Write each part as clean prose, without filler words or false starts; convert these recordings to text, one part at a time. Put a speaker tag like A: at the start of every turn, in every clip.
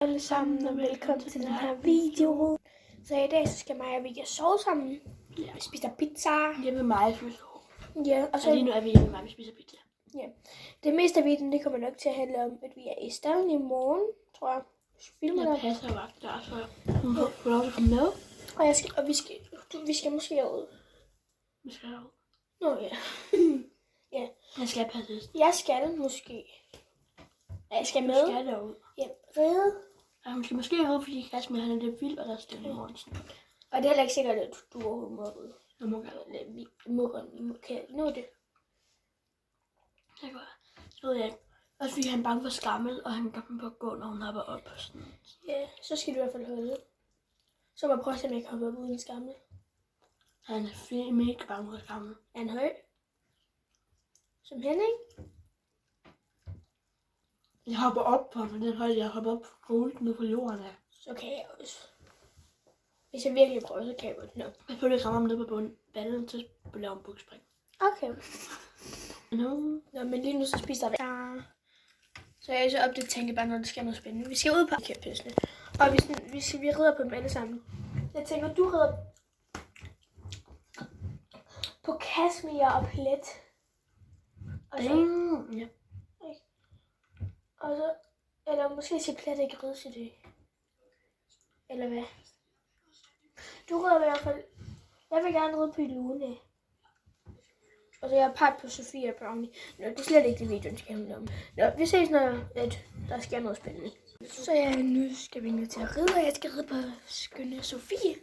A: Alle sammen og velkommen til den her video. Så i dag så skal mig og Vigga sove sammen. Ja. Vi spiser pizza.
B: Hjemme med mig spiser vi.
A: Ja, og så
B: lige nu er vi hjemme med mig, vi spiser pizza.
A: Ja. Det meste af videoen, det kommer nok til at handle om, at vi er i stallen i morgen, tror jeg.
B: Jeg passer vagt der, så hun får lov til at komme med.
A: Og vi skal måske ud.
B: Vi skal ud.
A: Nå ja. Ja.
B: Jeg skal passe det.
A: Jeg skal måske. Jeg skal med.
B: Jeg skal derud.
A: Ja, ride.
B: Ja, hun skal måske ud, fordi Kasper han er lidt vild, og der er stille i morgen.
A: Og det er heller ikke sikkert, at du overhovedet må ride.
B: Jeg må gerne.
A: Vi må kan nå det.
B: Det går. Så ved jeg ikke. Også fordi han er bange for skammel, og han kan på gå, når hun hopper op. Sådan.
A: Ja, så skal du i hvert fald holde. Så må jeg prøve at se, om jeg kan hoppe op uden skammel.
B: Han er mega bange for skammel.
A: Er han høj? Som Henning?
B: Jeg hopper op på den højde, jeg hopper op på rullen ned på jorden af.
A: Så kan jeg også. Hvis jeg virkelig prøver, så kan jeg godt nok.
B: Jeg føler, at jeg rammer ham ned på bunden. Ballen til at lave en bukspring.
A: Okay.
B: Nå,
A: men lige nu så spiser vi. Så jeg er så opdateret bare, når det sker noget spændende. Vi skal ud på kærpøsene. Og vi rider på dem alle sammen. Jeg tænker, du rider på Kasmir og Plet. Og så,
B: ja.
A: Og så, eller måske skal Plet ikke ride til det. Eller hvad? Du rider i hvert fald. Jeg vil gerne ride på Lune. Og så jeg har peget på Sofie og Brownie. Nå, det er slet ikke det videoen skal handle om. Nå, vi ses, når der sker noget spændende. Så ja, nu skal vi til at ride, og jeg skal ride på skønne Sofie.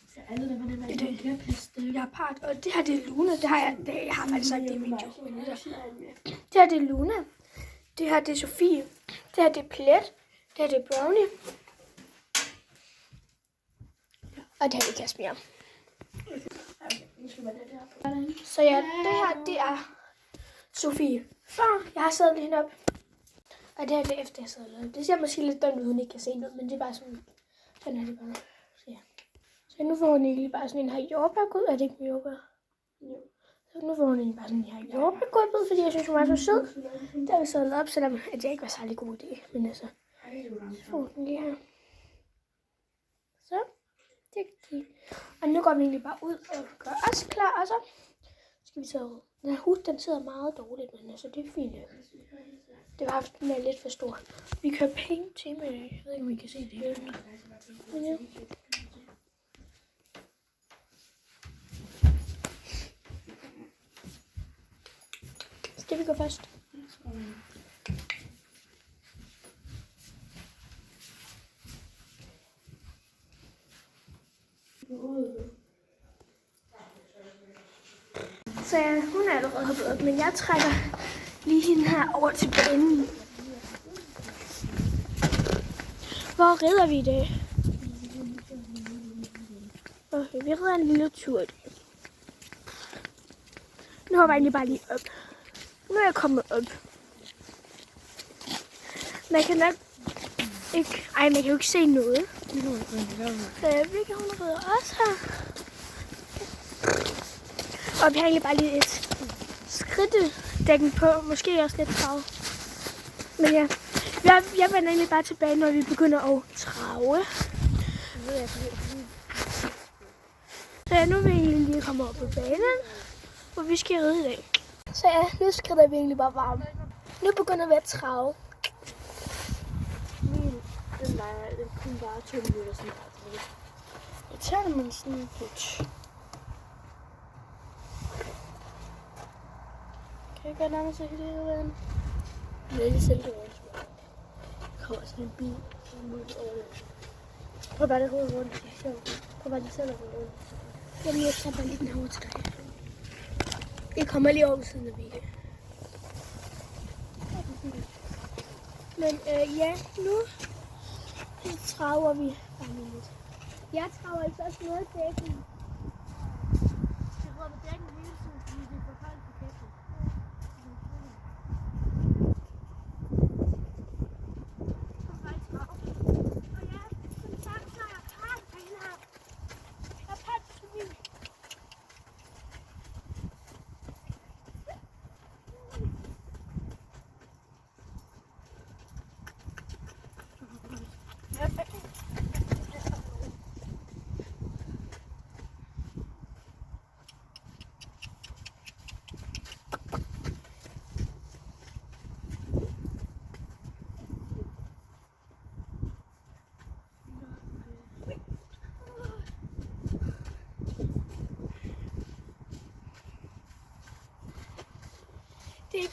B: Så alle der var det.
A: Jeg har peget, og det her det er Luna. Jeg har faktisk sagt det i videoen. Det her det er Luna. Det her det er Sofie. Det her det er Plet. Det her det er Brownie. Og det her det er Kasmir. Så ja, det her, det er Sofie. Før jeg har sadlet hende op. Og det her, det er efter jeg sadlet. Det ser måske lidt dumt ud, hun ikke kan se noget, men det er bare sådan er det bare. Så ja. Så nu får hun egentlig bare sådan en her jordbærgud. Er det ikke med jordbær? Jo. Så nu får hun egentlig bare sådan en her jordbærgud, fordi jeg synes, hun var så sød. Der har vi sadlet op, selvom at det ikke var særlig god idé. Men altså, så får hun lige her. Så. Og nu går vi egentlig bare ud og gør os klar, og så skal vi så. Den her hud, den sidder meget dårligt, men altså det er fint. Det var den er lidt for stor. Vi kører penge til med, jeg ved ikke om I kan se det. Men ja. Skal vi gå først? Så ja, hun er allerede hoppet op, men jeg trækker lige hende her over til banen. Hvor rider vi i dag? Okay, vi rider en lille tur i dag. Nu hopper jeg egentlig bare lige op. Nu er jeg kommet op. Man kan nok ikke... man kan jo ikke se noget. Vi kan hun rider også her. Og vi har egentlig bare lige et skridtedækken på. Måske også lidt trav. Men ja, jeg vender egentlig bare tilbage, når vi begynder at trave. Så ja, nu er vi egentlig lige kommet op på banen, hvor vi skal ride i dag. Så ja, nu skrider vi egentlig bare varmt. Nu begynder vi at trave.
B: Den kunne bare 2 minutter sådan.
A: Jeg tager man sådan lidt. Kan jeg godt nærmest se det her?
B: Det er lige selv, det også. Der kommer sådan en bil.
A: Prøv bare det hovedet rundt. Prøv bare lige selv at rundt. Jamen, jeg tager bare lige den her til dig. Jeg kommer lige over ved siden af Vigga. Men ja, nu traver vi bare lidt. Jeg traver altså også noget af dækken. Jeg rører med dækken hele tiden, fordi det er for koldt på kæften.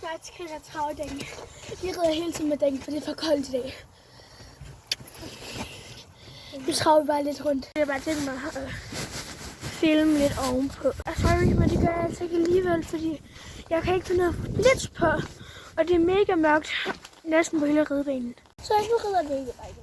A: snart skal jeg trave dækken. Vi rider hele tiden med dækken, for det er for koldt i dag. Nu traver vi bare lidt rundt. Jeg har bare tænkt mig at filme lidt ovenpå. Sorry, men det gør jeg altså ikke alligevel, fordi jeg kan ikke få noget blitz på. Og det er mega mørkt, næsten på hele ridebanen. Så nu rider vi ikke bare igen.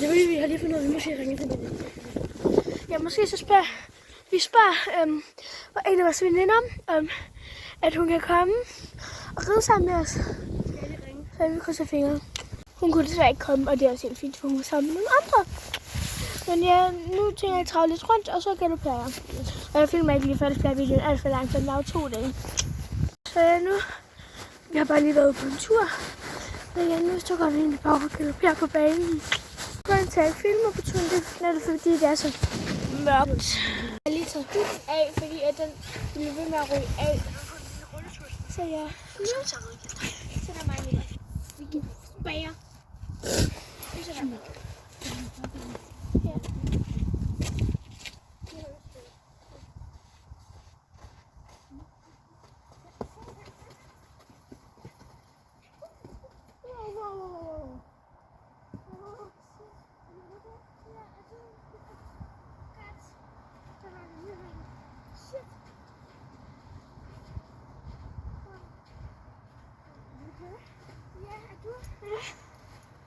A: Det vil vi har lige fundet ud af, vi måske ringe til det. Ja, måske så spørger en af vores veninder om, at hun kan komme og ride sammen med os. Så vi krydser fingre. Hun kunne desværre ikke komme, og det er også helt fint, for hun var sammen med nogle andre. Men ja, nu tænker jeg at trave lidt rundt, og så galopperer jeg. Og jeg filmer ikke lige før, det bliver videoen alt for langt, for den var jo 2 dage. Så ja, nu, vi har bare lige været på en tur. Men ja, nu så går vi egentlig bare og galopperer på banen. Grunden til at jeg filmer på turen, det er fordi det er så mørkt. Jeg har lige taget hud af, fordi at den bliver ved med at ryge af. Så ja, nu sætter mig ned. Vi kan bære. Vi sætter mig. Ja.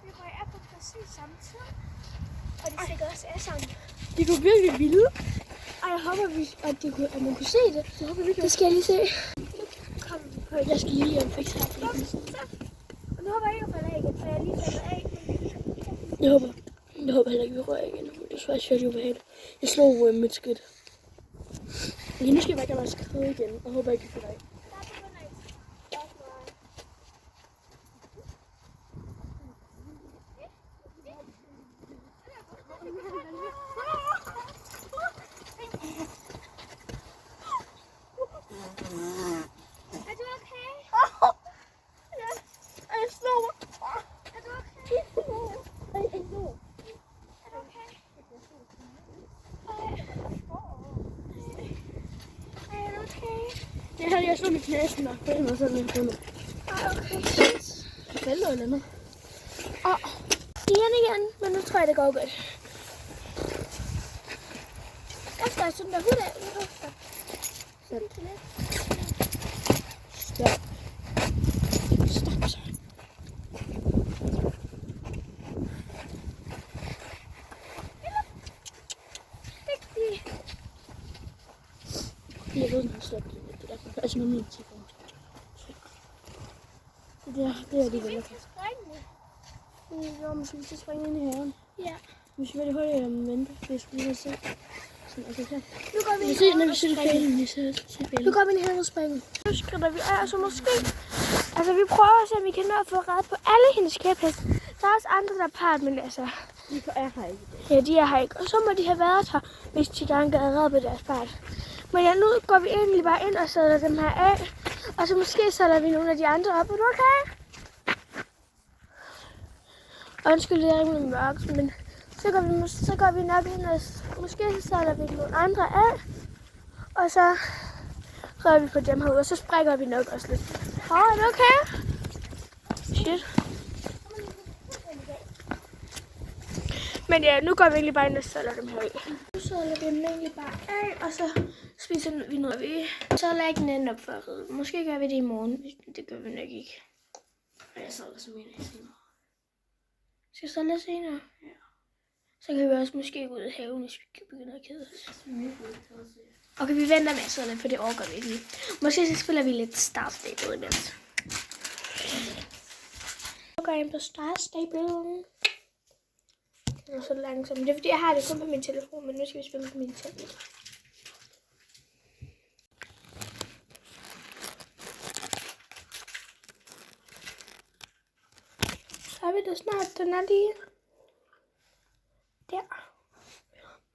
A: Vi rører på præcis samme tid, og det sikkert også er sammen. De kunne virkelig vilde. Ej, jeg håber, at man kunne se det. Det skal jeg lige se. Kom, jeg skal lige fikse her. Og nu håber jeg ikke at falde af igen, for jeg er lige faldet af. Jeg håber heller ikke, vi rører igen. Det er svært sjovt ubehageligt. Jeg slog mit skridt. Okay, nu skal jeg bare gøre mig skridt igen, og håber ikke, vi falder af. Jeg slog mit næsen og på den måde, så den er fundet. Okay, shit. Jeg fælder eller andet. Igen, men nu tror jeg, det går godt. Jeg skal have sådan der hud af. Sådan. Stop. Stop så. Jeg ved, den har stoppet det. Det er derfor, altså med min telefon. Så det er det vel. Jo, måske vi skal springe ind i haven. Ja. Hvis vi vil hurtigt vente, hvis vi vil se. Okay, så. Nu går vi ind i haven og springer. Nu skrider vi af, så måske. Altså, vi prøver at se, om vi kan nå at få ret på alle hendes kæpheste. Der er også andre, der er part, men altså. De er her ikke. Ja, de er her ikke. Og så må de have været her, hvis de gerne gad redde på deres part. Men ja, nu går vi egentlig bare ind og sætter dem her af. Og så måske sætter vi nogle af de andre op. Er du okay? Undskyld, det er rimelig mørkt, men så går vi nok ind og måske så sætter vi nogle andre af. Og så rører vi på dem herude, og så sprækker vi nok også lidt. Er det okay? Shit. Men ja, nu går vi egentlig bare ind og sætter dem her af. Nu sætter vi dem egentlig bare af, og så spiser vi noget ved. Så lader jeg ikke den anden op for at ride. Måske gør vi det i morgen. Det gør vi nok ikke. Og jeg så også mener, jeg Skal vi så lidt senere?
B: Ja.
A: Så kan vi også måske gå ud i haven, hvis vi begynder at kede os. Okay, vi venter med sådan, for det overgår vi ikke lige. Måske så spiller vi lidt Star Stable imens. Jeg går ind på Star Stable. Det er så langsomt. Det er fordi, jeg har det kun på min telefon, men nu skal vi spille på min tablet. Så er vi da snart. Den er lige der.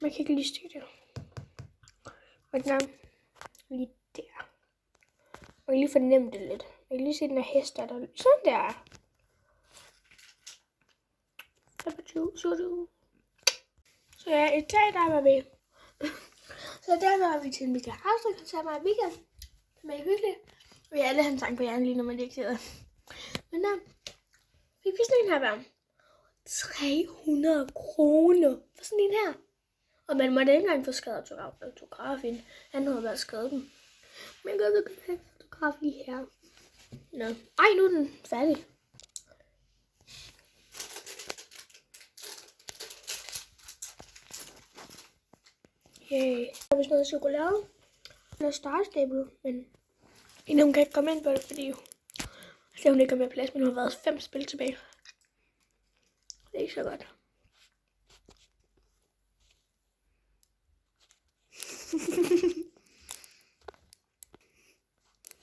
A: Man kan ikke lige styre det. Og den er lige der. Man kan lige fornemme det lidt. Man kan lige se den her hest, der er sådan der. Så ja, i dag der var vi. Så der var vi til Michael Hauser koncert med weekend. Det var hyggeligt. Vi har alle hans sang på hjernen lige når man ikke sidder. Men der fik vi sådan en her værm. 300 kroner for sådan en her. Og man måtte ikke engang få skrevet autograf ind. Han havde været skrevet den. Men jeg kan have autograf lige her. Nå. Ej, nu er den færdig. Yay. Så har vi sådan noget chokolade. Den er Star Stable, men hun kan ikke komme ind på det, fordi hun ikke har mere plads, men hun har været 5 spil tilbage. Det er ikke så godt.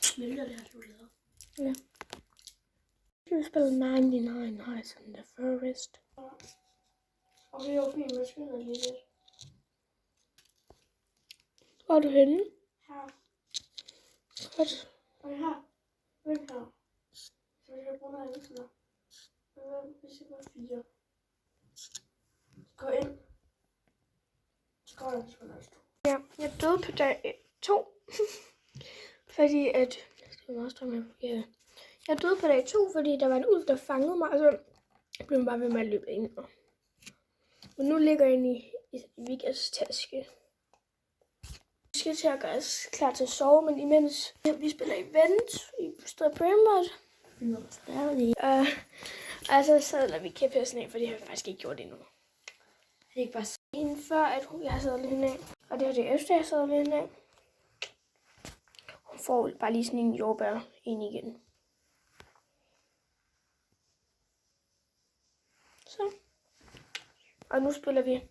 B: Smelter det her chokolade?
A: Ja. Vi spiller 99 Nights in the Forest.
B: Okay, man skyder lige lidt.
A: Hvor er du henne?
B: Her.
A: Godt.
B: Og her. Vent her. Så jeg kan bruge noget andet til dig. Hvis jeg var 4. Gå ind. Skål, skål.
A: Ja, jeg døde på dag 2. Fordi at... Jeg døde på dag 2, fordi der var en ulv, der fangede mig, og så blev man bare ved med at løbe ind. Men nu ligger jeg inde i Vikas taske. Vi skal til at gøre os klar til at sove, men imens vi spiller event i Stray Bremont. Og så sadler vi kæphæsten af, for det har vi faktisk ikke gjort endnu. Det er ikke bare inden før, at jeg har sadlet hende af. Og det er det efter, jeg sadler hende af. Hun får bare lige sådan en jordbær ind igen. Så. Og nu spiller vi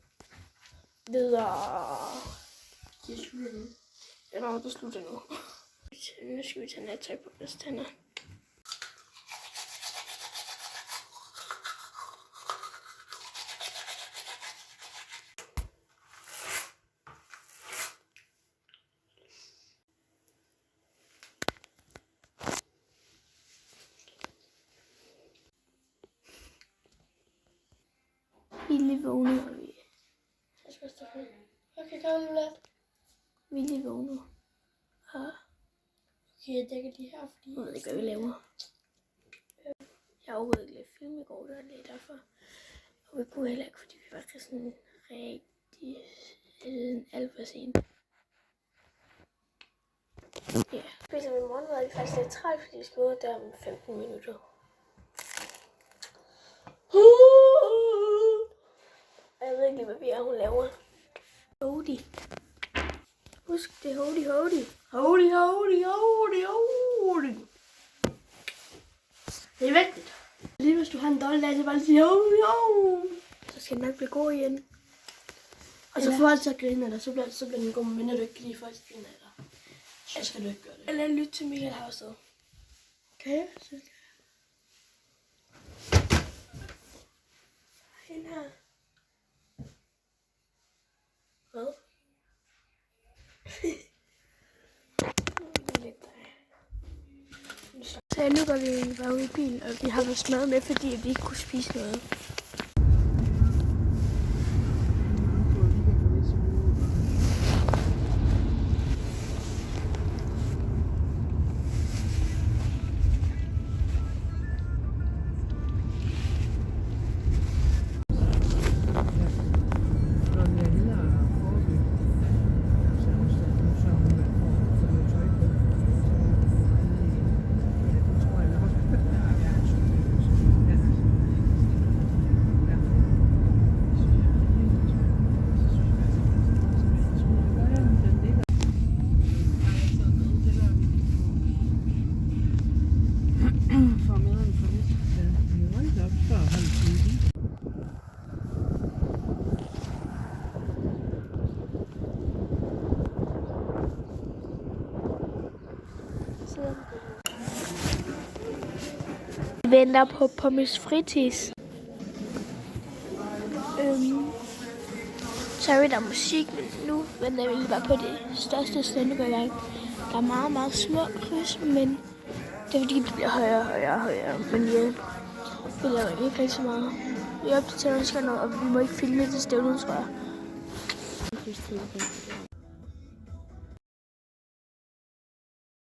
A: videre.
B: Det slutter nu.
A: Ja, det slutter nu. Nu skal vi tage nattøj på vores tænder. Vi er lige vågne, og vi...
B: Jeg skal stå for. Okay, kom nu lidt.
A: Vi er lige vågne. Og
B: Okay, jeg dækker lige her, fordi...
A: jeg ved ikke, hvad vi laver. Jeg har overhovedet ikke lavet film i går, det var lidt derfor. Og vi kunne heller ikke, fordi vi var sådan rigtig alt for sent. Ja. Spiser vi morgenmad, er vi faktisk lidt træt, fordi vi skal ud der om 15 minutter. Og jeg ved ikke lige, hvad vi er, hun laver. Hody. Husk, det er Hody, Hody.
B: Hody, Hody, Hody, Hody. Det er vigtigt. Lige hvis du har en dårlig dag, så bare sige Hody, Hody.
A: Så skal den nok blive god igen.
B: Og så får altid at grine af dig, så bliver den god, men når du ikke kan lide folk at grine af dig, så skal du ikke gøre det.
A: Eller lytte til Michael Hauser.
B: Okay, så
A: Hende her. Hvad? Så nu går vi bare ud i bilen, og vi har vores mad med, fordi vi ikke kunne spise noget. Venter på pommes frites. Sorry, der er musik, men nu venter jeg lige bare på det største sted, går i gang. Der er meget, meget små kryds, men det er fordi, det bliver højere og højere. Men ja, vi laver ikke rigtig så meget. Vi opdaterer også noget, og vi må ikke filme til stævnet, tror jeg.